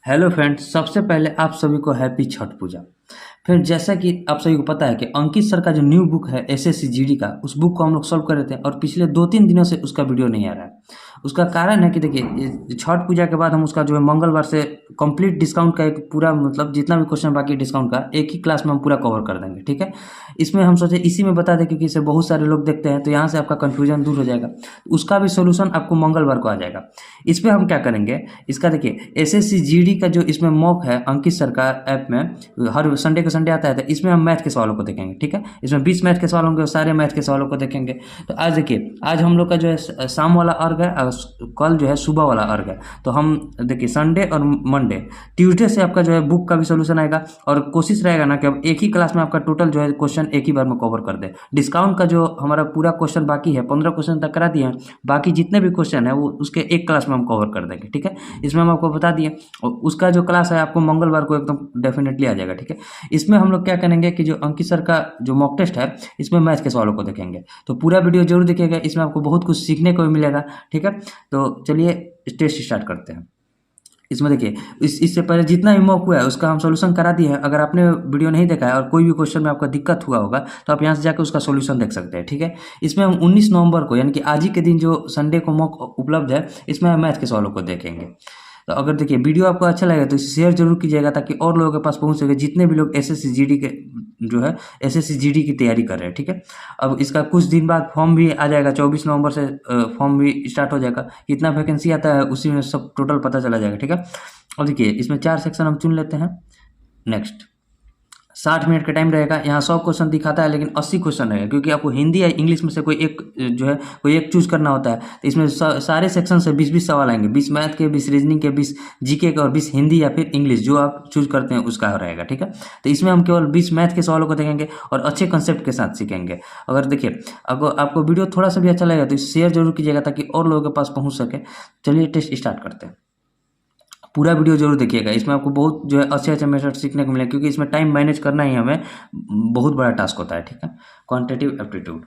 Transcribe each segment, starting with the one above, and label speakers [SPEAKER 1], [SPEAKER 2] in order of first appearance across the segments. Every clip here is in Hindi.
[SPEAKER 1] हेलो फ्रेंड्स, सबसे पहले आप सभी को हैप्पी छठ पूजा। फ्रेंड्स, जैसा कि आप सभी को पता है कि अंकित सर का जो न्यू बुक है एसएससी जीडी का, उस बुक को हम लोग सॉल्व कर रहे थे और पिछले 2-3 दिनों से उसका वीडियो नहीं आ रहा है। उसका कारण है कि देखिए, ये छठ पूजा के बाद हम उसका जो है मंगलवार से कंप्लीट डिस्काउंट का एक पूरा मतलब जितना भी क्वेश्चन बाकी डिस्काउंट का एक ही क्लास में हम पूरा कवर कर देंगे। ठीक है, इसमें हम सोचे इसी में बता दें क्योंकि इसे बहुत सारे लोग देखते हैं, तो यहाँ से आपका कन्फ्यूजन दूर हो जाएगा। उसका भी सोल्यूशन आपको मंगलवार को आ जाएगा। इस पर हम क्या करेंगे, इसका देखिए एसएससी जीडी का जो इसमें मॉक है अंकित सर का ऐप में, हर संडे को संडे आता है, तो इसमें हम मैथ के सवालों को देखेंगे। ठीक है, इसमें 20 मैथ के सवाल होंगे और सारे मैथ के सवालों को देखेंगे। तो आज देखिए, आज हम लोग का जो है शाम वाला अर्घ है और कल जो है सुबह वाला अर्घ है। तो हम देखिए संडे और मंडे, ट्यूसडे से आपका जो है बुक का भी सोल्यूशन आएगा और कोशिश रहेगा ना कि अब एक ही क्लास में आपका टोटल जो है क्वेश्चन एक ही बार में कवर कर दे। डिस्काउंट का जो हमारा पूरा क्वेश्चन बाकी है 15 क्वेश्चन तक करा दिए हैं, बाकी जितने भी क्वेश्चन है वो उसके एक क्लास में हम कवर कर देंगे। ठीक है, इसमें हम आपको बता दिए और उसका जो क्लास है आपको मंगलवार को एकदम डेफिनेटली आ जाएगा। ठीक है, इसमें हम लोग क्या करेंगे कि जो अंकित सर का जो मॉक टेस्ट है इसमें मैथ के सवालों को देखेंगे। तो पूरा वीडियो जरूर देखिएगा, इसमें आपको बहुत कुछ सीखने को भी मिलेगा। ठीक है, तो चलिए टेस्ट स्टार्ट करते हैं। इसमें देखिए, इससे पहले जितना भी मॉक हुआ है उसका हम सॉल्यूशन करा दिए हैं। अगर आपने वीडियो नहीं देखा है और कोई भी क्वेश्चन में आपका दिक्कत हुआ होगा तो आप यहाँ से जाकर उसका सॉल्यूशन देख सकते हैं। ठीक है, इसमें हम 19 नवंबर को यानी कि आज ही के दिन जो संडे को मॉक उपलब्ध है इसमें हम मैथ के सवालों को देखेंगे। तो अगर देखिए वीडियो आपको अच्छा लगेगा तो शेयर जरूर कीजिएगा ताकि और लोगों के पास पहुंच सके, जितने भी लोग एसएससी जीडी के जो है एसएससी जीडी की तैयारी कर रहे हैं। ठीक है, अब इसका कुछ दिन बाद फॉर्म भी आ जाएगा, 24 नवंबर से फॉर्म भी स्टार्ट हो जाएगा। कितना वैकेंसी आता है उसी में सब टोटल पता चला जाएगा। ठीक है, अब देखिए इसमें 4 सेक्शन हम चुन लेते हैं। नेक्स्ट 60 मिनट का टाइम रहेगा। यहाँ 100 क्वेश्चन दिखाता है लेकिन 80 क्वेश्चन रहेगा क्योंकि आपको हिंदी या इंग्लिश में से कोई एक जो है कोई एक चूज करना होता है। तो इसमें सारे सेक्शन से 20-20 सवाल आएंगे, 20 मैथ के, 20 रीजनिंग के, 20 जीके के और 20 हिंदी या फिर इंग्लिश, जो आप चूज करते हैं उसका रहेगा। ठीक है, तो इसमें हम केवल 20 मैथ के सवालों को देखेंगे और अच्छे कंसेप्ट के साथ सीखेंगे। अगर देखिए अगर आपको वीडियो थोड़ा सा भी अच्छा लगेगा तो शेयर जरूर कीजिएगा ताकि और लोगों के पास पहुँच सके। चलिए टेस्ट स्टार्ट करते हैं। पूरा वीडियो जरूर देखिएगा, इसमें आपको बहुत जो है अच्छे अच्छे मेथड सीखने को मिलेगा क्योंकि इसमें टाइम मैनेज करना ही हमें बहुत बड़ा टास्क होता है। ठीक है, क्वांटिटेटिव एप्टीट्यूड।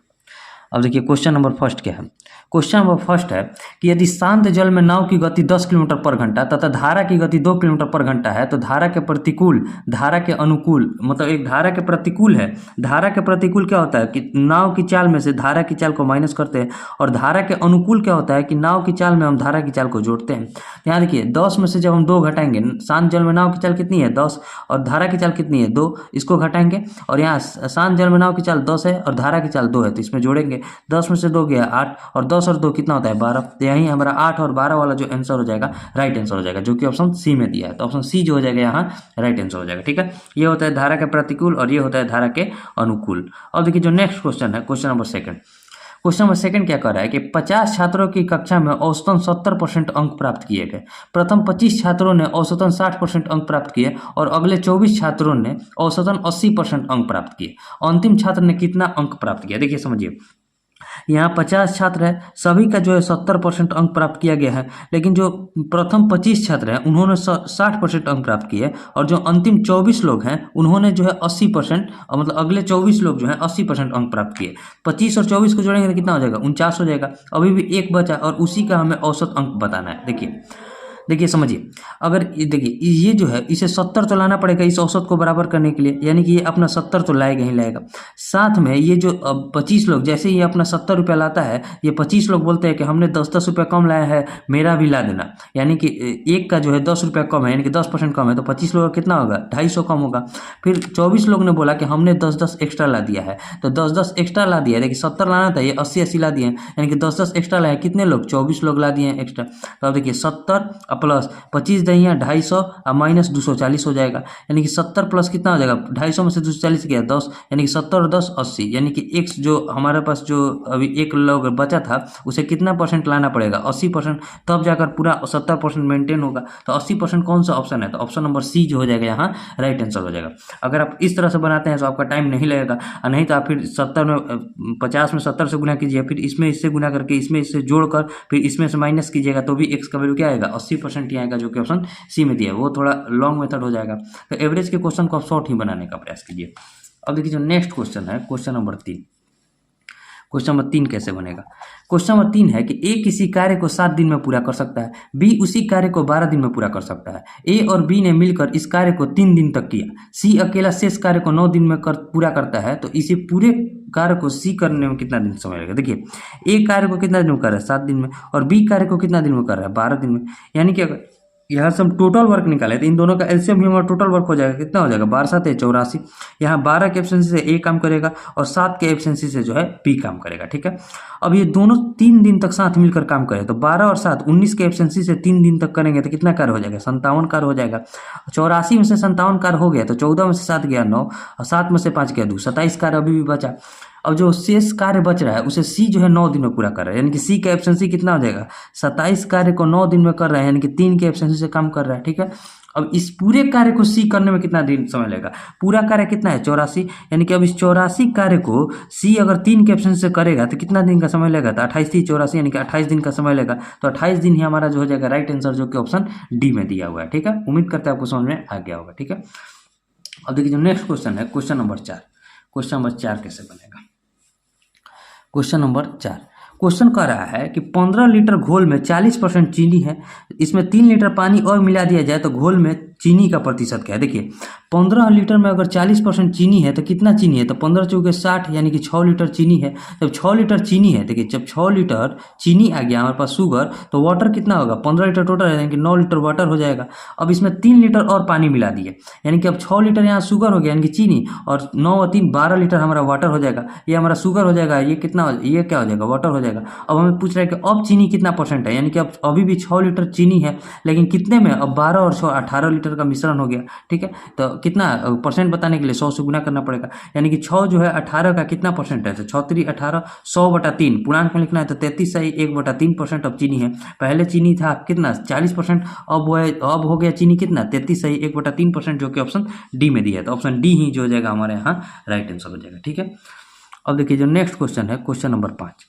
[SPEAKER 1] अब देखिए क्वेश्चन नंबर फर्स्ट क्या है। क्वेश्चन नंबर फर्स्ट है कि यदि शांत जल में नाव की गति 10 किलोमीटर पर घंटा तथा धारा की गति 2 किलोमीटर पर घंटा है तो धारा के प्रतिकूल धारा के अनुकूल, मतलब एक धारा के प्रतिकूल है। धारा के प्रतिकूल क्या होता है कि नाव की चाल में से धारा की चाल को माइनस करते हैं, और धारा के अनुकूल क्या होता है कि नाव की चाल में हम धारा की चाल को जोड़ते हैं। यहाँ देखिए 10 में से जब हम 2 घटाएंगे, शांत जल में नाव की चाल कितनी है 10 और धारा की चाल कितनी है 2, इसको घटाएंगे और यहाँ शांत जल में नाव की चाल 10 है और धारा की चाल 2 है, तो इसमें जोड़ेंगे। 10 में से 2 गया 8 और 10 और 2 कितना होता है 12। तो यहीं हमारा 8 और 12 वाला जो आंसर हो जाएगा राइट आंसर हो जाएगा, जो कि ऑप्शन सी में दिया है। तो ऑप्शन सी जो हो जाएगा यहाँ राइट आंसर हो जाएगा। ठीक है, ये होता है धारा के प्रतिकूल और ये होता है धारा के अनुकूल। अब देखिए जो नेक्स्ट क्वेश्चन है, question number second. Question number second क्या कर रहा है कि 50 छात्रों की कक्षा में औसतन 70% अंक प्राप्त किए गए। प्रथम 25 छात्रों ने औसतन 60% अंक प्राप्त किए और अगले 24 छात्रों ने औसतन 80% अंक प्राप्त किए। अंतिम छात्र ने कितना अंक प्राप्त किया, देखिए समझिए। यहाँ 50 छात्र है, सभी का जो है 70% अंक प्राप्त किया गया है, लेकिन जो प्रथम 25 छात्र हैं उन्होंने 60% अंक प्राप्त किए और जो अंतिम 24 लोग हैं उन्होंने जो है 80%, मतलब अगले 24 लोग जो हैं 80% अंक प्राप्त किए। 25 और 24 को जोड़ेंगे तो कितना हो जाएगा 49 हो जाएगा। अभी भी एक बचा और उसी का हमें औसत अंक बताना है। देखिए समझिए, अगर देखिए ये जो है इसे 70 तो लाना पड़ेगा इस औसत को बराबर करने के लिए, यानी कि ये अपना 70 तो लाएगा ही लाएगा। साथ में ये जो 25 लोग जैसे ही अपना 70 रुपया लाता है, ये 25 लोग बोलते हैं कि हमने 10-10 रुपया कम लाया है, मेरा भी ला देना। यानी कि एक का जो है 10 रुपया कम है, यानी कि 10% कम है, तो 25 लोग का कितना होगा 250 कम होगा। फिर 24 लोग ने बोला कि हमने 10-10 एक्स्ट्रा ला दिया है, तो 10-10 एक्स्ट्रा ला दिया। देखिए 70 लाना था, ये 80-80 ला दिए, यानी कि 10-10 एक्स्ट्रा लाए। कितने लोग 24 लोग ला दिए एक्स्ट्रा। तो अब देखिए 70 प्लस 25 दहिया 250 और माइनस 240 हो जाएगा, यानी कि 70 प्लस कितना हो जाएगा 250 में से 240 गया 10, यानी कि 70 और 10 80, यानी कि x जो हमारे पास जो अभी एक लोग बचा था उसे कितना परसेंट लाना पड़ेगा 80%, तब जाकर पूरा 70% मेंटेन होगा। तो 80% कौन सा ऑप्शन है, तो ऑप्शन नंबर सी जो हो जाएगा यहाँ राइट आंसर हो जाएगा। अगर आप इस तरह से बनाते हैं तो आपका टाइम नहीं लगेगा, और नहीं तो आप फिर 70 में 50 में 70 से गुना कीजिए, फिर इसमें इससे गुना करके इसमें इससे जोड़कर फिर इसमें से माइनस कीजिएगा तो भी x का वैल्यू क्या आएगा 80% ही आएगा, जो कि ऑप्शन सी में दिया है। वो थोड़ा लॉन्ग मेथड हो जाएगा, तो एवरेज के क्वेश्चन को आप शॉर्ट ही बनाने का प्रयास कीजिए। अब देखिए जो नेक्स्ट क्वेश्चन है, क्वेश्चन नंबर 3। क्वेश्चन नंबर 3 कैसे बनेगा? क्वेश्चन नंबर 3 है कि ए किसी कार्य को 7 दिन में पूरा कर सकता है, बी उसी कार्य को 12 दिन में पूरा कर सकता है। ए और बी ने मिलकर इस कार्य को 3 दिन तक किया। सी अकेला शेष कार्य को 9 दिन में पूरा करता है, तो इसे पूरे कार्य को सी करने में कितना दिन समय लगेगा? देखिए, ए कार्य को कितना दिन में कर रहा है? 7 दिन में, और बी कार्य को कितना दिन में कर रहा है? 12 दिन में। यानी कि अगर यहाँ से हम टोटल वर्क निकाले तो इन दोनों का एलसीएम भी हमारा टोटल वर्क हो जाएगा। कितना हो जाएगा? 12 7 84। यहाँ 12 के एफिशिएंसी से ए काम करेगा और 7 के एफिशिएंसी से जो है बी काम करेगा। ठीक है, अब ये दोनों 3 दिन तक साथ मिलकर काम करें तो 12 और 7 19 के एफिशिएंसी से 3 दिन तक करेंगे तो कितना कार्य हो जाएगा? 57 कार्य हो जाएगा। 84 में से 57 कार्य हो गया तो 14 में से 7 गया 9 और 7 में से 5 गया 2, 27 कार्य अभी भी बचा। अब जो शेष कार्य बच रहा है उसे सी जो है 9 दिन में पूरा कर रहा है, यानी कि सी का एफिशिएंसी कितना हो जाएगा? 27 कार्य को 9 दिन में कर रहा है, यानी कि 3 के एफिशिएंसी से काम कर रहा है। ठीक है, अब इस पूरे कार्य को सी करने में कितना दिन समय लगेगा? पूरा कार्य कितना है? 84, यानी कि अब इस 84 कार्य को सी अगर 3 के एफिशिएंसी से करेगा तो कितना दिन का समय लगेगा? तो 28 3 84, यानी कि 28 दिन का समय लगेगा। तो 28 दिन ही हमारा जो हो जाएगा राइट आंसर, जो कि ऑप्शन डी में दिया हुआ है। ठीक है, उम्मीद करते हैं आपको समझ में आ गया होगा। ठीक है, अब देखिए जो नेक्स्ट क्वेश्चन है क्वेश्चन नंबर 4। क्वेश्चन नंबर 4 कैसे बनेगा? क्वेश्चन नंबर 4 क्वेश्चन कह रहा है कि 15 लीटर घोल में 40% चीनी है, इसमें 3 लीटर पानी और मिला दिया जाए तो घोल में चीनी का प्रतिशत क्या है? देखिए, 15 लीटर में अगर 40% चीनी है तो कितना चीनी है? तो 15 चौके 60, यानी कि 6 लीटर चीनी है। जब 6 लीटर चीनी है, देखिए जब 6 लीटर चीनी आ गया हमारे पास शुगर, तो वाटर कितना होगा? 15 लीटर टोटल है, यानी कि 9 लीटर वाटर हो जाएगा। अब इसमें 3 लीटर और पानी मिला दिए, यानी कि अब 6 लीटर यहाँ शुगर हो गया, यानी कि चीनी, और 9 और 3 12 लीटर हमारा वाटर हो जाएगा। ये हमारा शुगर हो जाएगा, ये कितना, ये क्या हो जाएगा? वाटर हो जाएगा। अब हमें पूछ रहा है कि अब चीनी कितना परसेंट है, यानी कि अब अभी भी 6 लीटर चीनी है, लेकिन कितने में? अब 12 और 6 18 लीटर का मिश्रण हो गया। ठीक है, तो कितना परसेंट बताने के लिए 100 से गुना करना पड़ेगा, यानी कि 6 जो है 18 का कितना परसेंट है? तो 6 3 18, 100/3 पूर्णांक में लिखना है तो 33 सही 1/3% अब चीनी है। पहले चीनी था कितना? 40%, अब हो गया चीनी कितना? 33 सही 1/3%, जो कि ऑप्शन डी में दिया है। तो ऑप्शन डी ही जो हो जाएगा हमारे यहाँ राइट आंसर हो जाएगा। ठीक है, अब देखिए जो नेक्स्ट क्वेश्चन है क्वेश्चन नंबर 5।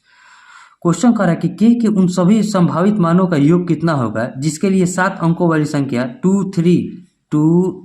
[SPEAKER 1] क्वेश्चन कह रहा है कि के उन सभी संभावित मानों का योग कितना होगा जिसके लिए 7 अंकों वाली संख्या 2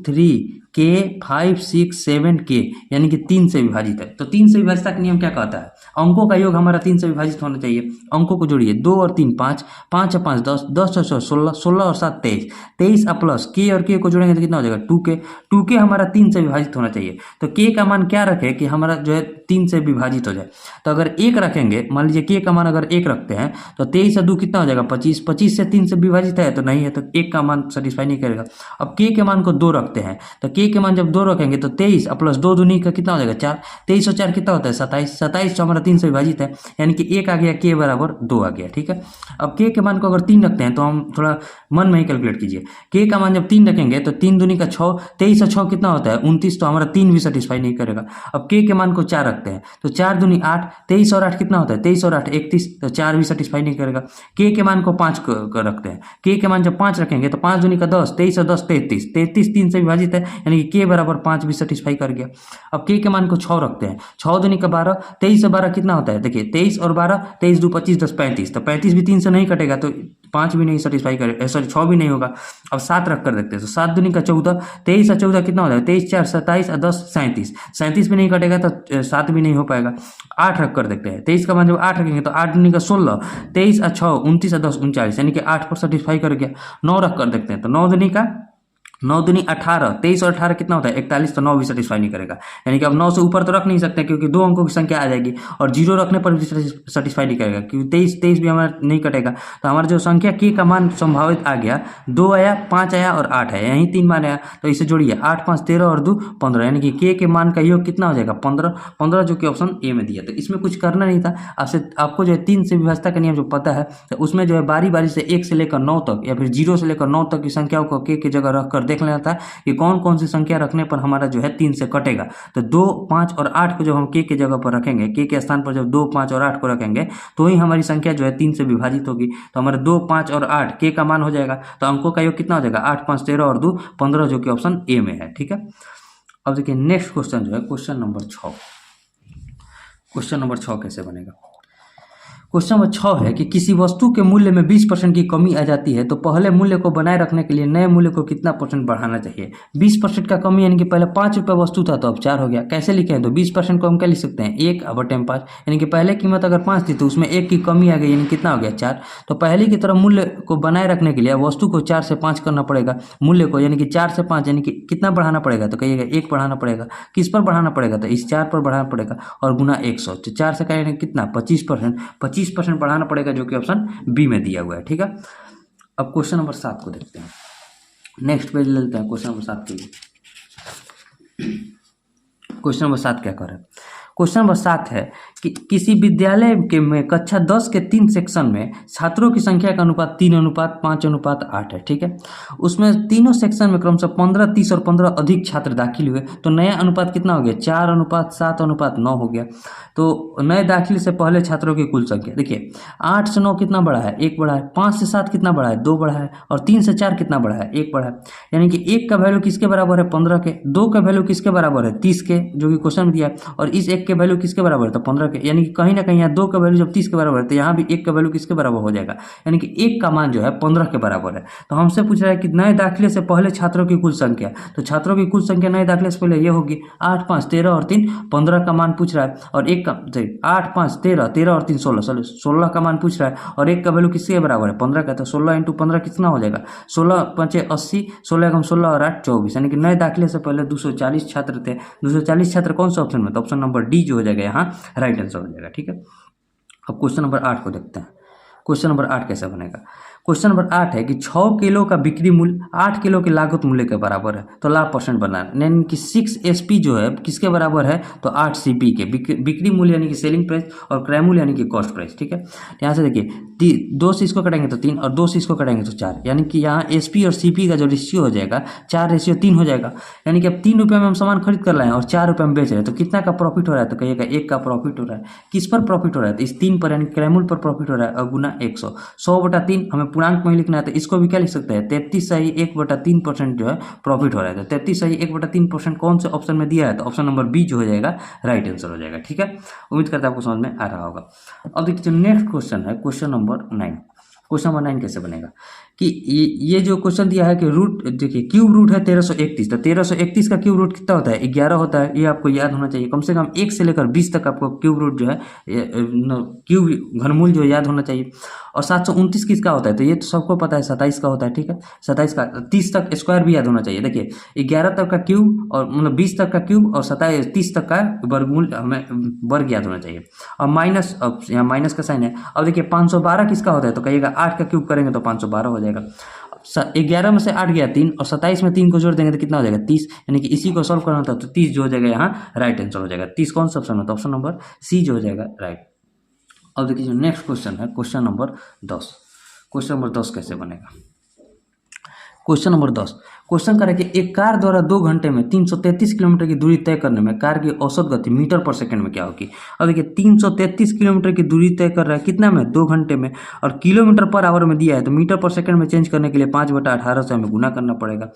[SPEAKER 1] 3 के 5 6 7 के, यानी कि 3 से विभाजित है। तो 3 से विभाजित का नियम क्या कहता है? अंकों का योग हमारा 3 से विभाजित होना चाहिए। अंकों को जोड़िए, 2 और 3 5, 5 और 5 10, 10 और 6 16, 16 और 7 23, 23 और प्लस के और के को जोड़ेंगे तो कितना हो जाएगा? 2 के हमारा 3 से विभाजित होना चाहिए। तो के का मान क्या रखे कि हमारा जो है 3 से विभाजित हो जाए? तो अगर 1 रखेंगे, मान लीजिए के का मान अगर 1 रखते हैं तो 23 और 2 कितना हो जाएगा? 25, 25 से 3 से विभाजित है तो नहीं है, तो 1 का मान सेटिस्फाई नहीं करेगा। अब के मान को 2 रखते हैं, तो के मान जब 2 रखेंगे तो 23 प्लस 2 दूनी का कितना हो जाएगा? 4, 23 और 4 कितना होता है? 27, 27 तो हमारा 3 से विभाजित है, यानी कि 1 आ गया, के बराबर 2 आ गया। ठीक है, अब के मान को अगर 3 रखते हैं तो हम थोड़ा मन में ही कैलकुलेट कीजिए। के का मान जब 3 रखेंगे तो 3 दूनी का 6, 23 और 6 कितना होता है? 29, तो हमारा 3 भी सेटिस्फाई नहीं करेगा। अब के मान को 4 रखते हैं तो 4 दूनी 8, 23 और 8 कितना होता है? 23 और 8 31, तो 4 भी सेटिस्फाई नहीं करेगा। के मान को 5 रखते हैं, के मान जब 5 रखेंगे तो 5 दूनी का 10, 23 और 10 33, 33 3 से विभाजित है, यानी कि के बराबर 5 भी सेटिस्फाई कर गया। अब के मान को 6 रखते हैं, 6 दूनी का 12, 23 और 12 कितना होता है? देखिए 23 और 12, 23 2 25 10 35, तो 35 भी 3 से नहीं कटेगा, तो 5 भी नहीं सेटिस्फाई करेगा, सॉरी 6 भी नहीं होगा। अब 7 रख कर देखते हैं, तो 7 दूनी का 14, 23 और 14 कितना होता है? 23 4 27 और 10 37, 37 भी नहीं कटेगा तो 7 भी नहीं हो पाएगा। 8 रख कर देखते हैं, 23 का मान जब 8 रखेंगे तो 8 दूनी का 16, 23 और 6 29 और 10 39, यानी कि 8 पर सेटिस्फाई कर गया। 9 रख कर देखते हैं, तो 9 दूनी का 9 दूनी 18, 23 और 18 कितना होता है? 41, तो 9 भी सेटिस्फाई नहीं करेगा, यानी कि अब 9 से ऊपर तो रख नहीं सकते क्योंकि 2 अंकों की संख्या आ जाएगी, और 0 रखने पर भी सेटिस्फाई नहीं करेगा क्योंकि 23 भी हमारा नहीं कटेगा। तो हमारा जो संख्या के का मान संभावित आ गया, 2 आया, 5 आया और 8 है, यहीं 3 मान आया। तो इसे जोड़िए, 8 5 13 और 2 15, यानी कि के मान का योग कितना हो जाएगा? 15, जो कि ऑप्शन ए में दिया। तो इसमें कुछ करना नहीं था, आपको जो है 3 से विभाजता का नियम जो पता है, तो उसमें जो है बारी बारी से 1 से लेकर 9 तक या फिर 0 से लेकर 9 तक की संख्याओं को के जगह रख कर देख लेना था कि कौन कौन सी संख्या रखने पर हमारा जो है 3 से कटेगा। तो 2 5 और 8 को जब हम के जगह पर रखेंगे, के स्थान पर जब 2 5 और 8 को रखेंगे तो ही हमारी संख्या जो है 3 से विभाजित होगी। तो हमारे 2 5 और 8 के का मान हो जाएगा, तो अंकों का योग कितना हो जाएगा? 8 5 13 और 2 15, जो कि ऑप्शन ए में है। ठीक है, अब देखिए नेक्स्ट क्वेश्चन जो है क्वेश्चन नंबर 6। क्वेश्चन नंबर 6 कैसे बनेगा? क्वेश्चन नंबर 6 है कि किसी वस्तु के मूल्य में 20% की कमी आ जाती है तो पहले मूल्य को बनाए रखने के लिए नए मूल्य को कितना परसेंट बढ़ाना चाहिए। 20% का कमी यानी कि पहले 5 रुपये वस्तु था तो अब 4 हो गया। कैसे लिखे हैं तो 20% को हम क्या लिख सकते हैं 1/5, यानी कि पहले कीमत अगर 5 थी तो उसमें 1 की कमी आ गई यानी कितना हो गया 4। तो पहले की तरह मूल्य को बनाए रखने के लिए वस्तु को 4 से 5 करना पड़ेगा, मूल्य को यानी कि 4 से 5 यानी कि कितना बढ़ाना पड़ेगा तो कहिएगा 1 बढ़ाना पड़ेगा। किस पर बढ़ाना पड़ेगा तो इस 4 पर बढ़ाना पड़ेगा और गुना 100, तो 4 से कहेंगे कितना 25% बढ़ाना पड़ेगा, जो कि ऑप्शन बी में दिया हुआ है। ठीक है, अब क्वेश्चन नंबर 7 को देखते हैं। नेक्स्ट पेज ले लेते हैं क्वेश्चन नंबर 7 के लिए। क्वेश्चन नंबर 7 क्या कर रहा है। क्वेश्चन नंबर 7 है कि किसी विद्यालय के में कक्षा 10 के 3 सेक्शन में छात्रों की संख्या का अनुपात 3:5:8 है। ठीक है, उसमें तीनों सेक्शन में क्रमशः 15, 30 और 15 अधिक छात्र दाखिल हुए तो नया अनुपात कितना हो गया 4:7:9 हो गया। तो नए दाखिले से पहले छात्रों की कुल संख्या देखिए 8 से 9 कितना बड़ा है 1 बड़ा है, 5 से 7 कितना बड़ा है 2 बड़ा है और 3 से 4 कितना बड़ा है 1 बड़ा है। यानी कि 1 का वैल्यू किसके बराबर है 15 के, 2 का वैल्यू किसके बराबर है 30 के जो कि क्वेश्चन में दिया है, और इस 1 के वैल्यू किसके बराबर है तो 15 के। यानी कि कहीं ना कहीं यहाँ 2 का वैल्यू जब 30 के बराबर है तो यहाँ भी 1 का वैल्यू किसके बराबर हो जाएगा, यानी कि 1 का मान जो है 15 के बराबर है। तो हमसे पूछ रहा है कि नए दाखिले से पहले छात्रों की कुल संख्या, तो छात्रों की कुल संख्या नए दाखिले से पहले ये होगी 8, 5, 13 और 3 15 का मान पूछ रहा है, और 1 का 8, 5, 13, 13 और 3 16 का मान पूछ रहा है, और 1 का वैल्यू किसके बराबर है 15 का। तो 16 × 15 कितना हो जाएगा 16 5 80, 16 × 16 और 8 24, यानी कि नए दाखिले से पहले 240 छात्र थे। 240 छात्र कौन सा ऑप्शन में, तो ऑप्शन नंबर डी जो हो जाएगा यहाँ राइट आंसर हो जाएगा। ठीक है, अब क्वेश्चन नंबर 8 को देखते हैं। क्वेश्चन नंबर 8 कैसे बनेगा। क्वेश्चन नंबर 8 है कि 6 किलो का बिक्री मूल्य 8 किलो के लागत मूल्य के बराबर है तो लाभ परसेंट बनाना, यानी कि 6 SP जो है किसके बराबर है तो 8 CP के। बिक्री मूल्य यानी कि सेलिंग प्राइस और क्रय मूल्य यानी कि कॉस्ट प्राइस। ठीक है, यहाँ से देखिए 2 से इसको कटेंगे तो 3 और 2 से इसको कटेंगे तो 4, यानी कि यहाँ SP और CP का जो रेशियो हो जाएगा 4:3 हो जाएगा। यानी कि अब 3 रुपये में हम सामान खरीद कर लाए हैं और 4 रुपये में बेच रहे हैं तो कितना का प्रॉफिट हो रहा है तो कहिएगा 1 का प्रॉफिट हो रहा है। किस पर प्रॉफिट हो रहा है तो इस 3 पर, यानी क्रय मूल्य पर प्रॉफिट हो रहा है और गुना 100। 100/3 हमें पूर्णांक में लिखना है तो इसको भी क्या लिख सकते हैं 33/1/3% जो है प्रॉफिट हो रहा है। तो 33/1/3% कौन से ऑप्शन में दिया है तो ऑप्शन नंबर बी जो हो जाएगा राइट आंसर हो जाएगा। ठीक है, उम्मीद करता है आपको समझ में आ रहा होगा। अब देखिए जो नेक्स्ट क्वेश्चन है क्वेश्चन नंबर 9। क्वेश्चन नंबर 9 कैसे बनेगा कि ये जो क्वेश्चन दिया है कि रूट देखिए क्यूब रूट है 1331, तो 1331 का क्यूब रूट कितना होता है 11 होता है। ये आपको याद होना चाहिए, कम से कम 1 से लेकर 20 तक आपको क्यूब रूट जो है क्यूब घनमूल जो याद होना चाहिए। और 729 किसका होता है तो ये तो सबको पता है 27 का होता है। ठीक है, 27 का 30 तक स्क्वायर भी याद होना चाहिए। देखिए 11 तक का क्यूब और मतलब 20 तक का क्यूब और 30 तक का वर्गमूल हमें वर्ग याद होना चाहिए। और माइनस, अब यहाँ माइनस का साइन है। अब देखिए 512 किसका होता है तो कहिएगा 8 का क्यूब करेंगे तो 512 हो जाएगा। 11 में से 8 गया 3 और 27 में 3 को जोड़ देंगे तो कितना हो जाएगा 30, यानी कि इसी को सॉल्व करना था तो 30 जो हो जाएगा यहाँ राइट आंसर हो जाएगा। 30 कौन सा ऑप्शन है तो ऑप्शन नंबर सी जो हो जाएगा राइट। अब देखिए जो नेक्स्ट क्वेश्चन है क्वेश्चन नंबर 10। क्वेश्चन नंबर 10 कैसे बनेगा। क्वेश्चन नंबर 10 क्वेश्चन करें कि एक कार द्वारा 2 घंटे में 333 किलोमीटर की दूरी तय करने में कार की औसत गति मीटर पर सेकंड में क्या होगी। अब देखिए 333 किलोमीटर की दूरी तय कर रहा है कितना में 2 घंटे में, और किलोमीटर पर आवर में दिया है तो मीटर पर सेकंड में चेंज करने के लिए 5/18 से हमें गुना करना पड़ेगा।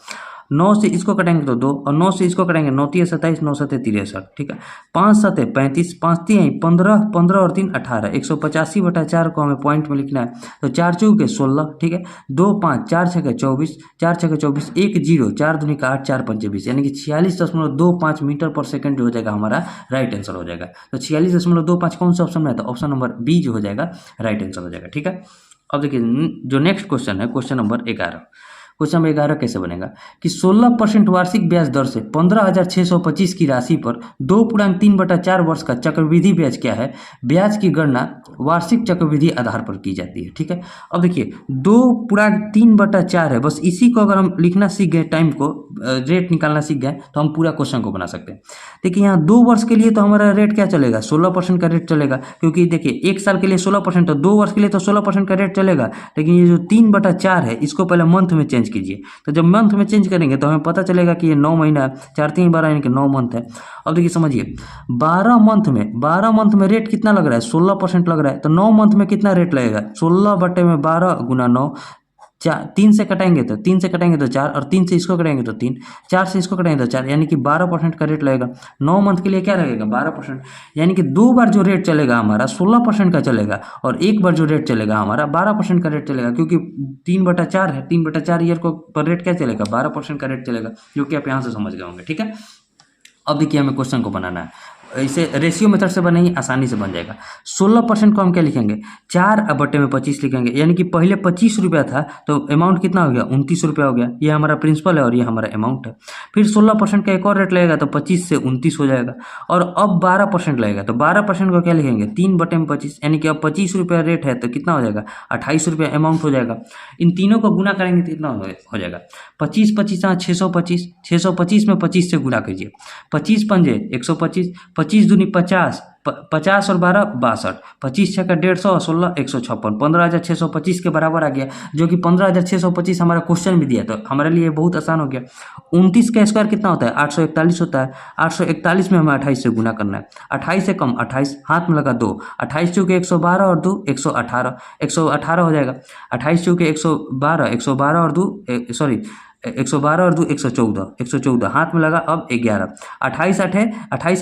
[SPEAKER 1] 9 से इसको कटेंगे तो 2 और 9 से इसको कटेंगे 9 3 27 9 7 63। ठीक है, 5 7 35 5 3 15 15 और 3 18 185/4 को हमें पॉइंट में लिखना है तो 4 चौके 16। ठीक है, 2 5 4 6 24 4 6 24 1 0 4 दूनी का 8 4 5 20, यानी कि 46.25 मीटर पर सेकंड जो हो जाएगा हमारा राइट आंसर हो जाएगा। तो 46.25 कौन सा ऑप्शन में है तो ऑप्शन नंबर बी जो हो जाएगा राइट आंसर हो जाएगा। ठीक है, अब देखिए जो नेक्स्ट क्वेश्चन है क्वेश्चन नंबर 11। क्वेश्चन नंबर 11 कैसे बनेगा कि 16% वार्षिक ब्याज दर से 15,625 की राशि पर 2.3/4 वर्ष का चक्रवृद्धि ब्याज क्या है। ब्याज की गणना वार्षिक चक्रवृद्धि आधार पर की जाती है। ठीक है, अब देखिए 2.3/4 है, बस इसी को अगर हम लिखना सीख गए, टाइम को रेट निकालना सीख गए तो हम पूरा क्वेश्चन को बना सकते हैं। देखिए यहाँ 2 वर्ष के लिए तो हमारा रेट क्या चलेगा 16% का रेट चलेगा, क्योंकि देखिए 1 साल के लिए 16% तो 2 वर्ष के लिए तो 16% का रेट चलेगा। लेकिन ये जो 3/4 है इसको पहले मंथ में चेंज कीजिए, तो जब मंथ में चेंज करेंगे तो हमें पता चलेगा कि ये 9 महीना 4 3 12 यानी कि 9 मंथ है। अब देखिए समझिए 12 मंथ में रेट कितना लग रहा है 16% लग रहा है, तो 9 मंथ में कितना रेट लगेगा 16/12 गुना 9 तीन से कटाएंगे तो 4, और 3 से इसको कटाएंगे तो 3, 4 से इसको कटाएंगे तो 4, यानी कि 12% का रेट लगेगा। 9 मंथ के लिए क्या लगेगा 12%, यानी कि 2 बार जो रेट चलेगा हमारा 16% का चलेगा, और 1 बार जो रेट चलेगा हमारा 12% का रेट चलेगा, क्योंकि 3/4 है, 3/4 ईयर को पर रेट क्या चलेगा 12% का रेट चलेगा, जो कि आप यहाँ से समझ गए होंगे। ठीक है, अब देखिए हमें क्वेश्चन को बनाना है। इसे रेशियो मेथड से बनाइए, आसानी से बन जाएगा। 16% को हम क्या लिखेंगे 4/25 लिखेंगे, यानी कि पहले 25 रुपया था तो अमाउंट कितना हो गया 29 रुपया हो गया। ये हमारा प्रिंसिपल है और ये हमारा अमाउंट है। फिर 16% का एक और रेट लगेगा तो 25 से 29 हो जाएगा, और अब 12% लगेगा तो 12% को क्या लिखेंगे 3/25, यानी कि अब 25 रुपया रेट है तो कितना हो जाएगा 28 रुपया अमाउंट हो जाएगा। इन तीनों को गुना करेंगे तो कितना हो जाएगा 25 25 625, 625 में 25 से गुना कीजिए, 25 पंजे 125, 25 दूनी 50, 50 और 12 62, 25 छः का 150 और 16 156, 15,625 के बराबर आ गया, जो कि 15,625 हमारा क्वेश्चन भी दिया, तो हमारे लिए बहुत आसान हो गया। 29 का स्क्वायर कितना होता है 841 होता है, 841 में हमें 28 से गुना करना है, 28 से कम 28, हाथ में लगा 2, 28 चूँकि 112 और 2 118, 118 हो जाएगा, 28 चूँकि 112, 112 और 2 सॉरी 112 और 2 114, 114 हाथ में लगा, अब 11, 28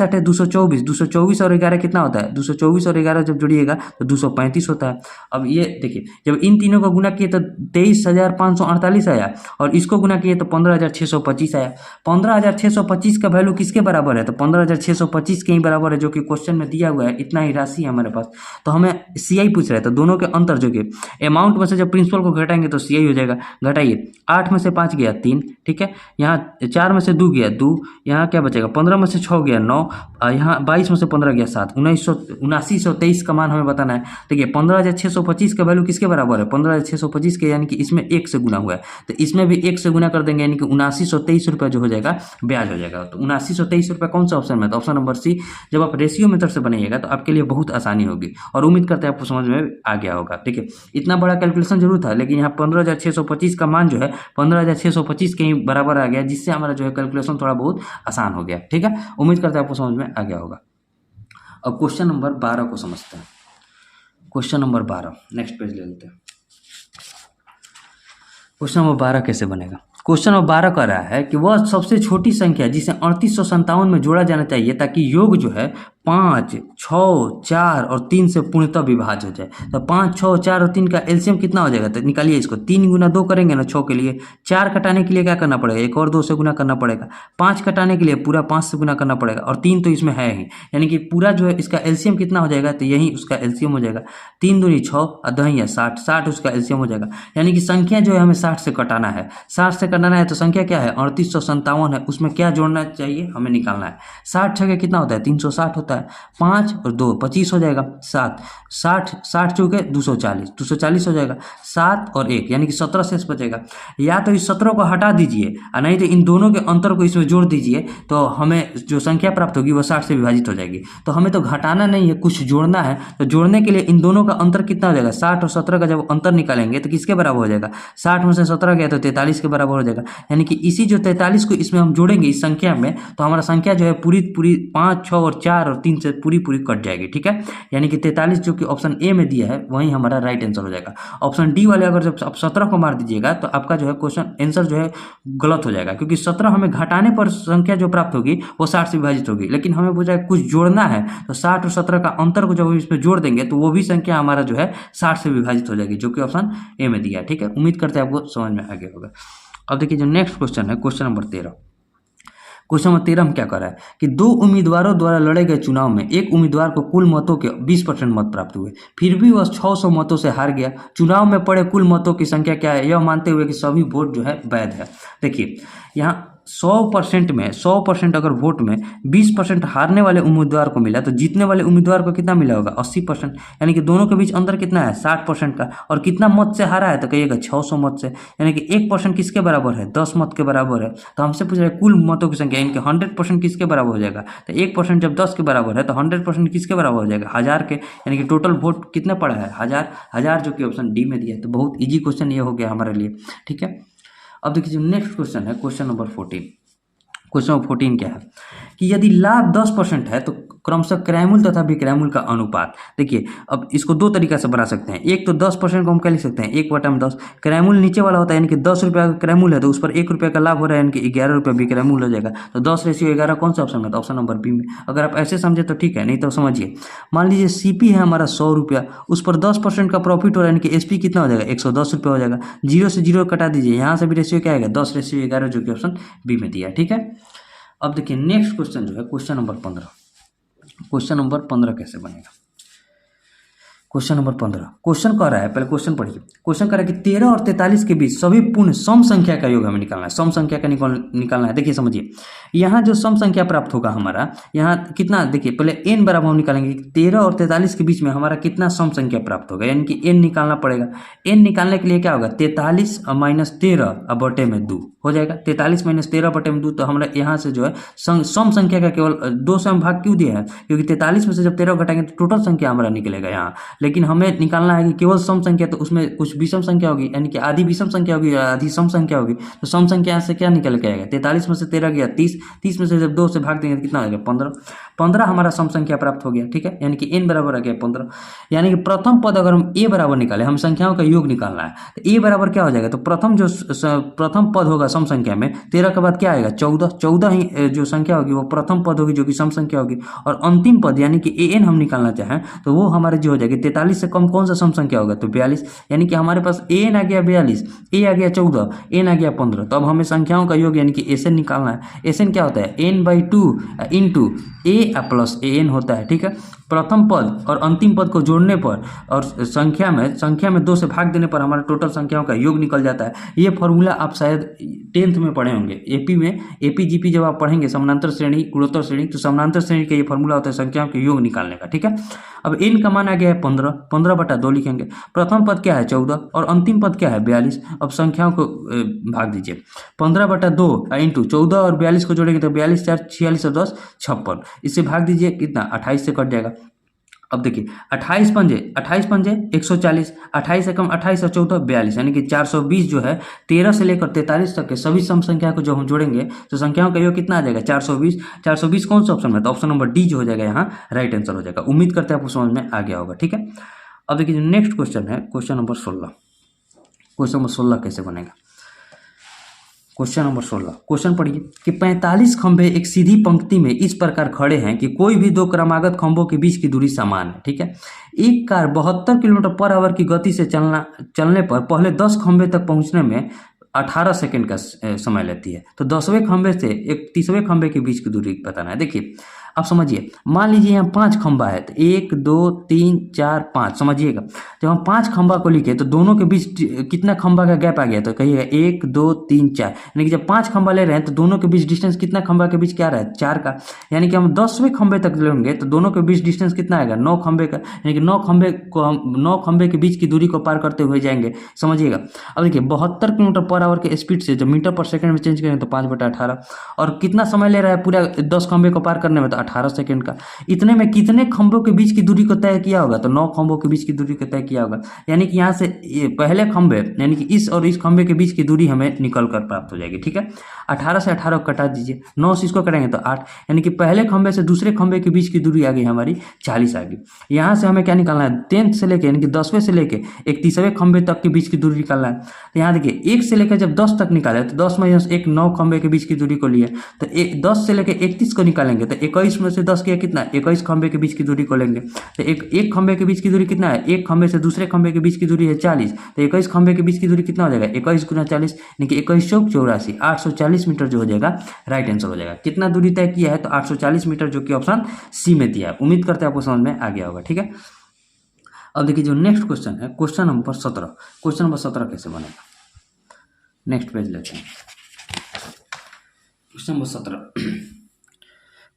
[SPEAKER 1] 8 224, 224 और 11 कितना होता है 224 और 11 जब जोड़िएगा तो 235 होता है। अब ये देखिए जब इन तीनों को गुना किए तो 23,548 आया, और इसको गुना किए तो 15,625 आया। 15,625 का वैल्यू किसके बराबर है तो 15,625 के ही बराबर है, जो कि क्वेश्चन में दिया हुआ है, इतना ही राशि है हमारे पास। तो हमें CI पूछ रहा है, तो दोनों के अंतर जो कि अमाउंट में से जब प्रिंसिपल को घटाएंगे तो CI हो जाएगा। घटाइए, 8 में से 5 गया 3, ठीक है, यहाँ 4 में से 2 गया 2, यहाँ क्या बचेगा 15 में से 6 गया 9, यहाँ 22 में से 15 गया 7, 79,23 का मान हमें बताना है। देखिए 15,625 का वैल्यू किसके बराबर है 15,625 के, यानी कि इसमें 1 से गुना हुआ है, तो इसमें भी 1 से गुना कर देंगे, यानी कि 79,23 रुपया जो हो जाएगा ब्याज हो जाएगा। तो 79,23 रुपया कौन सा ऑप्शन में, तो ऑप्शन नंबर सी। जब आप रेशियो मेथड से बनाइएगा तो आपके लिए बहुत आसानी होगी, और उम्मीद करते हैं आपको समझ में आ गया होगा। ठीक है, इतना बड़ा कैलकुलेशन जरूर था, लेकिन यहाँ 15,625 का मान जो है 15,625 के ही बराबर आ गया, जिससे हमारा जो है कैलकुलेशन थोड़ा बहुत आसान हो गया। ठीक है, उम्मीद करते हैं आपको समझ में आ गया होगा। अब क्वेश्चन नंबर 12 को समझते हैं। क्वेश्चन नंबर 12 नेक्स्ट पेज ले लेते हैं। क्वेश्चन नंबर 12 कैसे बनेगा। क्वेश्चन नंबर 12 कह रहा है कि वह सबसे छोटी संख्या जिसे 3857 में जोड़ा जाना चाहिए ताकि योग जो है 5, 6, 4 और 3 से पूर्णतः विभाज्य हो जाए। तो 5, 6, 4 और 3 का एलसीएम कितना हो जाएगा, तो निकालिए इसको। 3 गुना 2 करेंगे ना 6 के लिए, 4 कटाने के लिए क्या करना पड़ेगा, एक और 2 से गुना करना पड़ेगा, 5 कटाने के लिए पूरा 5 से गुना करना पड़ेगा, और 3 तो इसमें है ही, यानी कि पूरा जो है इसका एलसीएम कितना हो जाएगा, तो यही उसका एलसीएम हो जाएगा। 3 दूनी 6 और 2 60, 60 उसका एलसीएम हो जाएगा। यानी कि संख्या जो है हमें 60 से कटाना है, 60 से कटाना है, तो संख्या क्या है 3857 है, उसमें क्या जोड़ना चाहिए हमें निकालना है। 60 छः कितना होता है 360 होता है, 5 और 2 25 हो जाएगा, 7 60 चौके 240 हो जाएगा, 7 और 1 यानी कि 17 शेष बचेगा। या तो इस 17 को हटा दीजिए, और नहीं तो इन दोनों के अंतर को इसमें जोड़ दीजिए, तो हमें जो संख्या प्राप्त होगी वो 60 से विभाजित हो जाएगी। तो हमें तो घटाना नहीं है, कुछ जोड़ना है, तो जोड़ने के लिए इन दोनों का अंतर कितना हो जाएगा 60 और 17 का जब अंतर निकालेंगे तो किसके बराबर हो जाएगा 60 में से 17 गया तो 43 के बराबर हो जाएगा। यानी कि इसी जो 43 को इसमें हम जोड़ेंगे इस संख्या में, तो हमारा संख्या जो है पूरी 5, 6 और 4 और 3 से पूरी कट जाएगी। ठीक है, यानी कि 43 जो कि ऑप्शन ए में दिया है वही हमारा राइट आंसर हो जाएगा। ऑप्शन डी वाले अगर जब आप 17 को मार दीजिएगा तो आपका जो है क्वेश्चन आंसर जो है गलत हो जाएगा, क्योंकि 17 हमें घटाने पर संख्या जो प्राप्त होगी वो 60 से विभाजित होगी, लेकिन हमें बोला कुछ जोड़ना है, तो 60 और 17 का अंतर को जब हम इसमें जोड़ देंगे तो वो भी संख्या हमारा जो है 60 से विभाजित हो जाएगी, जो कि ऑप्शन ए में दिया है। ठीक है, उम्मीद करते हैं आपको समझ में आ गया होगा। अब देखिए जो नेक्स्ट क्वेश्चन है क्वेश्चन नंबर 13। क्वेश्चन नंबर 13 में क्या कर रहा है कि 2 उम्मीदवारों द्वारा लड़े गए चुनाव में एक उम्मीदवार को कुल मतों के 20% मत प्राप्त हुए, फिर भी वह 600 मतों से हार गया। चुनाव में पड़े कुल मतों की संख्या क्या है, यह मानते हुए कि सभी वोट जो है वैध है। देखिए यहाँ 100% में 100% अगर वोट में 20% हारने वाले उम्मीदवार को मिला, तो जीतने वाले उम्मीदवार को कितना मिला होगा 80%, यानी कि दोनों के बीच अंतर कितना है 60% का। और कितना मत से हारा है तो कहिएगा 600 मत से, यानी कि 1% किसके बराबर है 10 मत के बराबर है। तो हमसे पूछ रहे हैं कुल मतों की संख्या, इनके 100% किसके बराबर हो जाएगा, तो 1% जब 10 के बराबर है तो 100% किसके बराबर हो जाएगा 1000 के, यानी कि टोटल वोट कितने पड़ा है 1000, जो कि ऑप्शन डी में दिया है। तो बहुत ईजी क्वेश्चन ये हो गया हमारे लिए। ठीक है, अब देखिए नेक्स्ट क्वेश्चन है क्वेश्चन नंबर 14। क्वेश्चन नंबर 14 क्या है कि यदि लाभ 10% है तो क्रमशः क्रैमुल तथा विक्रैमुल का अनुपात। देखिए अब इसको दो तरीका से बना सकते हैं। एक तो 10% को हम क्या लिख सकते हैं, 1/10। क्रैमुल नीचे वाला होता है, यानी कि 10 रुपये का क्रैमुल है तो उस पर 1 रुपये का लाभ हो रहा है, यानी कि 11 रुपये विक्रैमुल हो जाएगा। तो 10/11 कौन सा ऑप्शन में, तो ऑप्शन नंबर बी में। अगर आप ऐसे समझे तो ठीक है, नहीं तो समझिए। मान लीजिए सीपी है हमारा 100 रुपया, उस पर 10% का प्रॉफिट हो रहा है, यानी कि एसपी कितना हो जाएगा, 110 रुपये हो जाएगा। 0 से 0 कटा दीजिए, यहाँ से भी रेशियो क्या आएगा, 10/11, जो कि ऑप्शन बी में दिया है। ठीक है, अब देखिए नेक्स्ट क्वेश्चन जो है क्वेश्चन नंबर 15। क्वेश्चन नंबर 15 कैसे बनेगा। क्वेश्चन नंबर 15 क्वेश्चन कह रहा है, पहले क्वेश्चन पढ़िए। क्वेश्चन कह रहा है कि 13 और 43 के बीच सभी पूर्ण सम संख्या का योग हमें निकालना है। सम संख्या का निकालना है। देखिए समझिए, यहाँ जो सम संख्या प्राप्त होगा हमारा, यहाँ कितना, देखिए पहले n बराबर हम निकालेंगे 13 और 43 के बीच में हमारा कितना सम संख्या प्राप्त होगा, यानी कि n निकालना पड़ेगा। n निकालने के लिए क्या होगा, 43 - 13 बटे में 2 हो जाएगा। 43 - 13 बटे में 2, तो हमारा यहाँ से जो है सम संख्या का केवल 2 से हम भाग क्यों दिया है, क्योंकि 43 में से जब 13 घटाएंगे तो टोटल संख्या हमारा निकलेगा यहाँ। लेकिन हमें निकालना है कि केवल सम संख्या, तो उसमें कुछ विषम संख्या होगी, यानी कि आधी विषम संख्या होगी, आधी सम संख्या होगी। तो सम संख्या से क्या निकल के आएगा, 43 में से 13 गया 30, 30 में से जब 2 से भाग देंगे तो कितना हो जाएगा, 15। 15 हमारा सम संख्या प्राप्त हो गया। ठीक है, यानी कि n बराबर आ गया 15। यानी कि प्रथम पद अगर हम a बराबर निकाले, हम संख्याओं का योग निकालना है, तो a बराबर क्या हो जाएगा, तो प्रथम पद होगा सम संख्या में 13 के बाद क्या आएगा, 14। 14 ही जो संख्या होगी वो प्रथम पद होगी, जो कि सम संख्या होगी। और अंतिम पद यानी कि an हम निकालना चाहें तो वो हमारे जो हो जाएगी 43 से कम कौन सा सम संख्या होगा, तो 42। यानी कि हमारे पास an आ गया 42, a आ गया 14, n आ गया 15। तो अब हमें संख्याओं का योग यानी कि एसएन निकालना है। एसएन क्या होता है, n/2 into a plus an होता है। ठीक है, प्रथम पद और अंतिम पद को जोड़ने पर और संख्या में 2 से भाग देने पर हमारा टोटल संख्याओं का योग निकल जाता है। ये फॉर्मूला आप शायद 10th में पढ़े होंगे, एपी में, एपी जीपी जब आप पढ़ेंगे समानांतर श्रेणी गुणोत्तर श्रेणी, तो समानांतर श्रेणी का ये फॉर्मूला होता है संख्याओं के योग निकालने का। ठीक है, अब n का मान आ गया है 15, 15/2 लिखेंगे। प्रथम पद क्या है 14 और अंतिम पद क्या है 42। अब संख्याओं को भाग दीजिए, 15/2 इंटू 14 और 42 को जोड़ेंगे तो 42 4 46 और 10 56। इससे भाग दीजिए कितना, 28 से कट जाएगा। अब देखिए 28 पंजे 140, 28 से कम 28 और 14 42, यानी कि 420 जो है 13 से लेकर 43 तक के सभी सम संख्या को जब हम जोड़ेंगे तो संख्याओं का योग कितना आ जाएगा, 420। 420 कौन सा ऑप्शन में, तो ऑप्शन नंबर डी जो हो जाएगा यहाँ राइट आंसर हो जाएगा। उम्मीद करते हैं आपको समझ में आ गया होगा। ठीक है, अब देखिए नेक्स्ट क्वेश्चन है क्वेश्चन नंबर 16। क्वेश्चन नंबर 16 कैसे बनेगा। क्वेश्चन नंबर 16 क्वेश्चन पढ़िए कि 45 खंभे एक सीधी पंक्ति में इस प्रकार खड़े हैं कि कोई भी 2 क्रमागत खंभों के बीच की दूरी समान है। ठीक है, एक कार 72 किलोमीटर/आवर की गति से चलने पर पहले 10 खंभे तक पहुंचने में 18 सेकंड का समय लेती है। तो 10वें खंभे से 31वें खंभे के बीच की दूरी बताना है। देखिए आप समझिए, मान लीजिए यहाँ 5 खंभा है, तो 1 2 3 4 5, समझिएगा। जब हम 5 खंभा को लिखे तो दोनों के बीच कितना खंभा का गैप आ गया, तो कहिएगा 1 2 3 4। यानी कि जब 5 खंभा ले रहे हैं तो दोनों के बीच डिस्टेंस कितना खंभा के बीच क्या रहा है, 4 का। यानी कि हम 10वें खंभे तक लेंगे तो दोनों के बीच डिस्टेंस कितना आएगा, 9 खंभे का। यानी कि 9 खंभे को हम 9 खंभे के बीच की दूरी को पार करते हुए जाएंगे, समझिएगा। अब देखिए 72 किलोमीटर/आवर के स्पीड से जब मीटर/सेकंड में चेंज करेंगे तो 5/18, और कितना समय ले रहा है पूरा 10 खंभे को पार करने में, तो 18 सेकंड का। इतने में कितने खंभों के बीच की दूरी को तय किया होगा, तो 9 खंभों के बीच की दूरी को तय किया होगा। यानी कि यहाँ से पहले खंभे यानी कि इस और इस खंभे के बीच की दूरी हमें निकल कर प्राप्त हो जाएगी। ठीक है, 18 से 18 को कटा दीजिए, 9 से इसको करेंगे तो 8, यानी कि पहले खंभे से दूसरे खंभे के बीच की दूरी आ गई हमारी 40 आ गई। यहाँ से हमें क्या निकालना है, 10th से लेके यानी कि 10वें से लेके 31वें खंभे तक के बीच की दूरी निकालना है। तो यहाँ देखिए 1 से लेकर जब 10 तक निकाले तो 10 में 1 9 खंभे के बीच की दूरी को लिए, तो 10 से लेकर 31 को निकालेंगे तो 21 में से 10 किया कितना, 21 खंभे के बीच की दूरी को लेंगे। तो एक खंभे के बीच की दूरी कितना है, एक खंभे से दूसरे खंभे के बीच की दूरी है 40, तो 21 खंभे के बीच की दूरी कितना हो जाएगा, 21 × 40 यानी कि 21 चौक 84, 840 मीटर जो हो जाएगा राइट आंसर हो जाएगा। कितना दूरी तय किया है, तो 840 मीटर, जो कि ऑप्शन सी में दिया है। उम्मीद करते हैं आपको समझ में आ गया होगा। ठीक है, अब देखिए जो नेक्स्ट क्वेश्चन है क्वेश्चन नंबर 17। क्वेश्चन नंबर 17 कैसे बनेगा, नेक्स्ट पेज लेते हैं। क्वेश्चन नंबर 17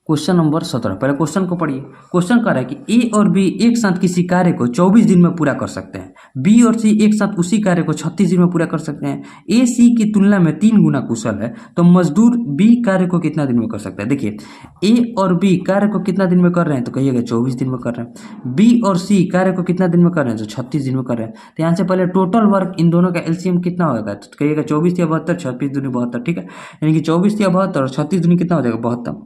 [SPEAKER 1] क्वेश्चन नंबर 17 पहले क्वेश्चन को पढ़िए। क्वेश्चन कह रहा है कि ए और बी एक साथ किसी कार्य को 24 दिन में पूरा कर सकते हैं, बी और सी एक साथ उसी कार्य को 36 दिन में पूरा कर सकते हैं। ए सी की तुलना में 3 गुना कुशल है, तो मजदूर बी कार्य को कितना दिन में कर सकता है। देखिए ए और बी कार्य को कितना दिन में कर रहे हैं, तो कहिएगा 24 दिन में कर रहे हैं। बी और सी कार्य को कितना दिन में कर रहे हैं, तो 36 दिन में कर रहे हैं। तो यहाँ से पहले टोटल वर्क इन दोनों का एलसीएम कितना होगा, तो कहिएगा 24 या 72, 26 दूनी 72। ठीक है, यानी कि 24 या 72 और 36 दूनी कितना हो जाएगा, 72।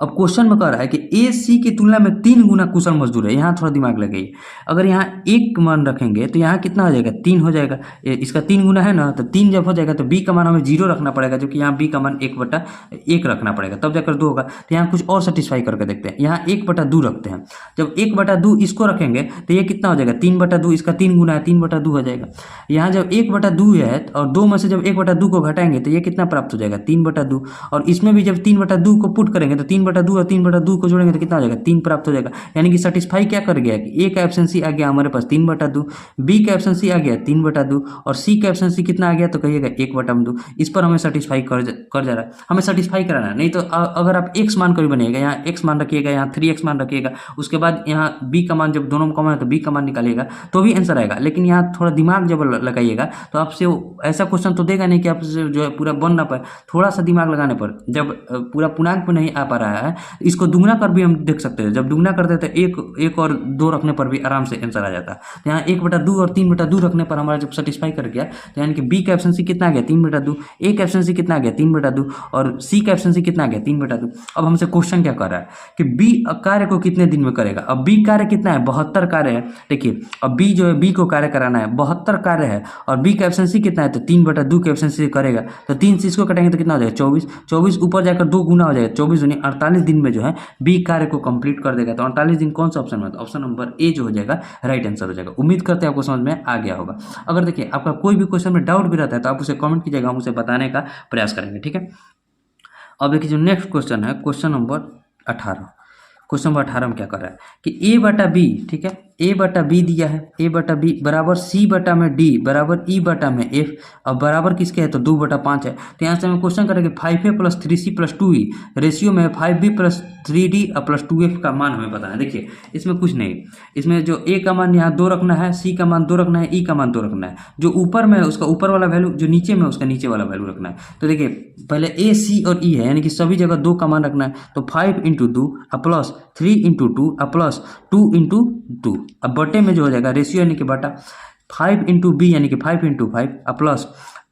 [SPEAKER 1] अब क्वेश्चन में कह रहा है कि ए सी की तुलना में 3 गुना कुशल मजदूर है। यहाँ थोड़ा दिमाग लगाइए, अगर यहाँ 1 मान रखेंगे तो यहाँ कितना हो जाएगा, 3 हो जाएगा। इसका 3 गुना है ना, तो 3 जब हो जाएगा तो बी का मान हमें 0 रखना पड़ेगा, जो कि यहाँ बी का मान 1/1 रखना पड़ेगा, तब जाकर 2 होगा। तो यहाँ कुछ और सेटिस्फाई करके देखते हैं, यहाँ 1/2 रखते हैं। जब 1/2 इसको रखेंगे तो ये कितना हो जाएगा, 3/2, इसका 3 गुना है, 3/2 हो जाएगा। यहाँ जब 1/2 है और 2 में से जब 1/2 को घटाएंगे तो ये कितना प्राप्त हो जाएगा, 3/2। और इसमें भी जब 3/2 को पुट करेंगे तो 3/2 और 3/2 को जोड़ेंगे तो कितना हो जाएगा, 3 प्राप्त हो जाएगा। यानी कि सेटिस्फाई क्या कर गया कि ए का एब्सेंसी आ गया हमारे पास 3/2, बी का एब्सेंसी आ गया 3/2 और सी का एब्सेंसी कितना आ गया, तो कहिएगा 1/2। इस पर हमें सेटिस्फाई कर जा रहा है, हमें सेटिस्फाई कराना है। नहीं तो अगर आप एक्स मान कर बनेगा, यहाँ एक्स मान रखिएगा, यहाँ 3x मान रखिएगा, उसके बाद यहाँ बी का मान जब दोनों में कॉमन है तो बी का मान निकालिएगा तो भी आंसर आएगा। लेकिन यहाँ थोड़ा दिमाग जब लगाइएगा तो आपसे ऐसा क्वेश्चन तो देगा नहीं कि आपसे जो है पूरा बन ना पाए। थोड़ा सा दिमाग लगाने पर जब पूरा पूर्णांक में नहीं आ पा रहा है, इसको दुगना कर भी हम देख सकते हैं। जब दुगना करते हैं तो एक और 2 रखने पर भी आराम से आंसर आ जाता है। तो यहाँ 1/2 और 3/2 रखने पर हमारा जब सेटिस्फाई कर गया तो यानी कि बी का एब्सेंसी कितना आ गया, 3/2, ए का एब्सेंसी कितना आ गया, 3/2 और सी का एब्सेंसी कितना आ गया, 3/2। अब हमसे क्वेश्चन क्या कर रहा है कि बी कार्य को कितने दिन में करेगा। अब बी कार्य कितना है, 72 कार्य है। देखिए अब बी जो है, बी को कार्य कराना है, 72 कार्य है और बी का एब्सेंसी कितना है, तो 3/2 के एब्सेंसी से करेगा। तो 3 से इसको कटेंगे तो कितना हो जाएगा, 24 ऊपर जाकर 2 गुना हो जाएगा, 24 यानी 48 दिन में जो है बी कार्य को कंप्लीट कर देगा। तो 48 दिन कौन सा ऑप्शन में, तो ऑप्शन नंबर ए जो हो जाएगा राइट आंसर हो जाएगा। उम्मीद करते हैं आपको समझ में आ गया होगा। अगर देखिए आपका कोई भी क्वेश्चन में डाउट भी रहता है तो आप उसे कमेंट कीजिएगा, हम उसे बताने का प्रयास करेंगे, ठीक है। अब देखिए जो नेक्स्ट क्वेश्चन है, क्वेश्चन नंबर 18। क्वेश्चन नंबर 18 में क्या कर रहा है कि a/b, ठीक है, a/b दिया है, a/b बराबर c/में d बराबर e/में f। अब बराबर किसके है, तो 2/5 है। तो यहाँ से हमें क्वेश्चन करेंगे 5a + 3c + 2e रेशियो में 5b + 3d + 2f का मान हमें बताना है। देखिए इसमें कुछ नहीं, इसमें जो a का मान यहाँ 2 रखना है, c का मान 2 रखना है, e का मान 2 रखना है। जो ऊपर में है उसका ऊपर वाला वैल्यू, जो नीचे में है उसका नीचे वाला वैल्यू रखना है। तो देखिए पहले a, c और e है, यानी कि सभी जगह 2 का मान रखना है। तो 5 × 2 प्लस 3 × 2 प्लस 2 × 2। अब बटे में जो हो जाएगा रेशियो यानी कि बटा 5 × b यानी कि 5 × 5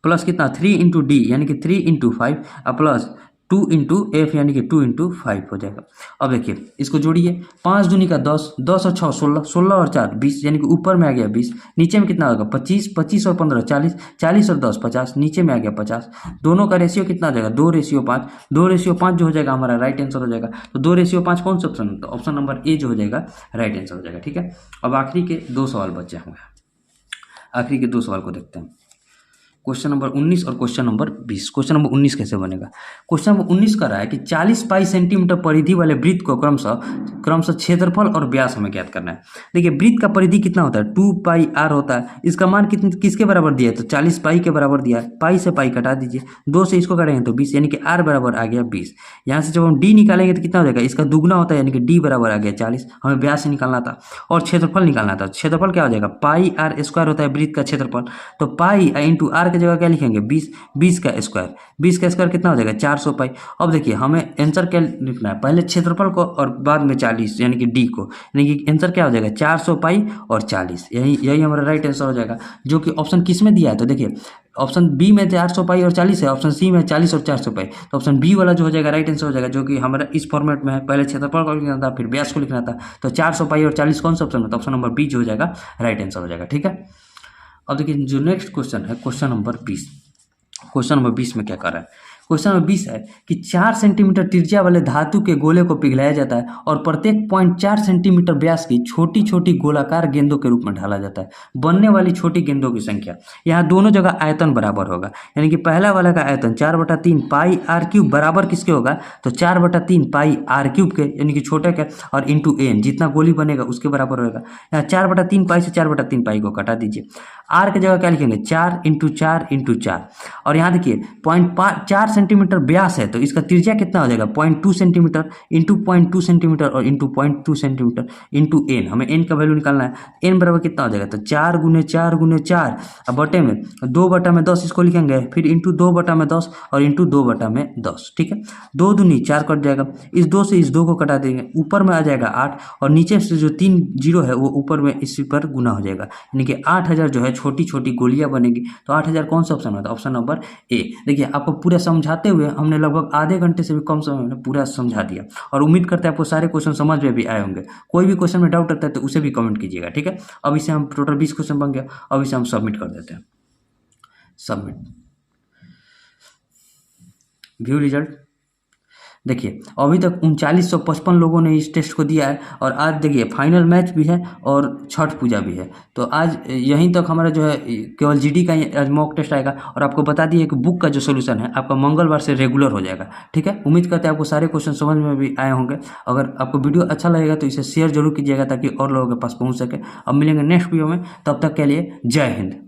[SPEAKER 1] प्लस कितना 3 × d यानी कि 3 × 5 प्लस 2 × f यानी कि 2 × 5 हो जाएगा। अब देखिए इसको जोड़िए, 5 दूनी का 10, 10 और 6 16, 16 और 4 20 यानी कि ऊपर में आ गया 20, नीचे में कितना होगा 25, 25 और 15 40, 40 और 10 50, नीचे में आ गया 50। दोनों का रेशियो कितना हो जाएगा 2:5, 2:5 जो हो जाएगा हमारा राइट आंसर हो जाएगा। तो 2:5 कौन सा ऑप्शन, तो ऑप्शन नंबर ए जो हो जाएगा राइट आंसर हो जाएगा, ठीक है। अब आखिरी के 2 सवाल बचे होंगे, आखिरी के 2 सवाल को देखते हैं, क्वेश्चन नंबर 19 और क्वेश्चन नंबर 20। क्वेश्चन नंबर 19 कैसे बनेगा, क्वेश्चन नंबर 19 कर रहा है कि 40 पाई सेंटीमीटर परिधि वाले वृत्त को क्रमशः क्षेत्रफल और व्यास हमें ज्ञात करना है। देखिए वृत्त का परिधि कितना होता है, 2πr होता है। इसका मान किसके बराबर दिया है, तो 40 पाई के बराबर दिया है। पाई से पाई कटा दीजिए, 2 से इसको काटेंगे तो 20 यानी कि r बराबर आ गया 20। यहाँ से जब हम d निकालेंगे तो कितना हो जाएगा, इसका दुगना होता है यानी कि d बराबर आ गया 40। हमें व्यास निकालना था और क्षेत्रफल निकालना था। क्षेत्रफल क्या हो जाएगा, πr² होता है वृत्त का क्षेत्रफल। तो पाई × r की जगह क्या लिखेंगे 20, 20 का स्क्वायर कितना हो जाएगा 400 पाई। अब देखिए हमें आंसर क्या लिखना है, पहले क्षेत्रफल को और बाद में 40 यानी कि डी को, यानी कि आंसर क्या हो जाएगा 400 पाई और 40। यही हमारा राइट आंसर हो जाएगा, जो कि ऑप्शन किस में दिया है, तो देखिए ऑप्शन बी में 400 पाई और 40 है, ऑप्शन सी में 40 और 400 पाई। तो ऑप्शन बी वाला जो हो जाएगा राइट आंसर हो जाएगा, जो कि हमारा इस फॉर्मेट में है। पहले क्षेत्रफल को लिखना था, फिर व्यास को लिखना था। तो 400 पाई और 40 कौन सा ऑप्शन है, तो ऑप्शन नंबर बी जो हो जाएगा राइट आंसर हो जाएगा, ठीक है। अब देखिए जो नेक्स्ट क्वेश्चन है, क्वेश्चन नंबर 20। क्वेश्चन नंबर 20 में क्या कर रहा है, क्वेश्चन नंबर 20 है कि 4 सेंटीमीटर त्रिज्या वाले धातु के गोले को पिघलाया जाता है और प्रत्येक 0.4 सेंटीमीटर व्यास की छोटी छोटी गोलाकार गेंदों के रूप में ढाला जाता है। बनने वाली छोटी गेंदों की संख्या, यहाँ दोनों जगह आयतन बराबर होगा, यानी कि पहला वाला का आयतन 4/3 पाई r³ बराबर किसके होगा, तो 4/3 पाई r³ के, यानी कि छोटे के, और इंटू n जितना गोली बनेगा उसके बराबर होगा। यहाँ 4/3 पाई से 4/3 पाई को कटा दीजिए। r की जगह क्या लिखेंगे 4 × 4 × 4, और यहाँ देखिए 0.4 सेंटीमीटर व्यास है, तो इसका त्रिज्या कितना हो जाएगा 0.2 सेंटीमीटर इंटू 0.2 सेंटीमीटर और इंटू 0.2 सेंटीमीटर इंटू n। हमें n का वैल्यू निकालना है। n बराबर कितना हो जाएगा, तो 4 × 4 × 4 अब बटे में 2/10 इसको लिखेंगे, फिर इंटू 2/10 और इंटू 2/10, ठीक है। 2 दूनी 4 कट जाएगा, इस 2 से इस 2 को कटा देंगे, ऊपर में आ जाएगा 8 और नीचे से जो 3 0 है वो ऊपर में इसी पर गुना हो जाएगा, यानी कि 8000 जो है छोटी छोटी गोलियां बनेगी। तो 8000 कौन सा ऑप्शन है, ऑप्शन नंबर ए। देखिए आपको पूरा समझ समझाते हुए हमने लगभग आधे घंटे से भी कम समय में पूरा समझा दिया, और उम्मीद करते हैं आपको सारे क्वेश्चन समझ में भी आए होंगे। कोई भी क्वेश्चन में डाउट रहता है तो उसे भी कमेंट कीजिएगा, ठीक है। अब इसे हम टोटल 20 क्वेश्चन बन गया, अब इसे हम सबमिट कर देते हैं। Submit, view result. देखिए अभी तक 3955 लोगों ने इस टेस्ट को दिया है, और आज देखिए फाइनल मैच भी है और छठ पूजा भी है, तो आज यहीं तक हमारा जो है केवल जीडी का ही आज मॉक टेस्ट आएगा। और आपको बता दिए कि बुक का जो सोल्यूशन है आपका मंगलवार से रेगुलर हो जाएगा, ठीक है। उम्मीद करते हैं आपको सारे क्वेश्चन समझ में भी आए होंगे। अगर आपको वीडियो अच्छा लगेगा तो इसे शेयर जरूर कीजिएगा ताकि और लोगों के पास पहुँच सके। अब मिलेंगे नेक्स्ट वीडियो में, तब तक के लिए जय हिंद।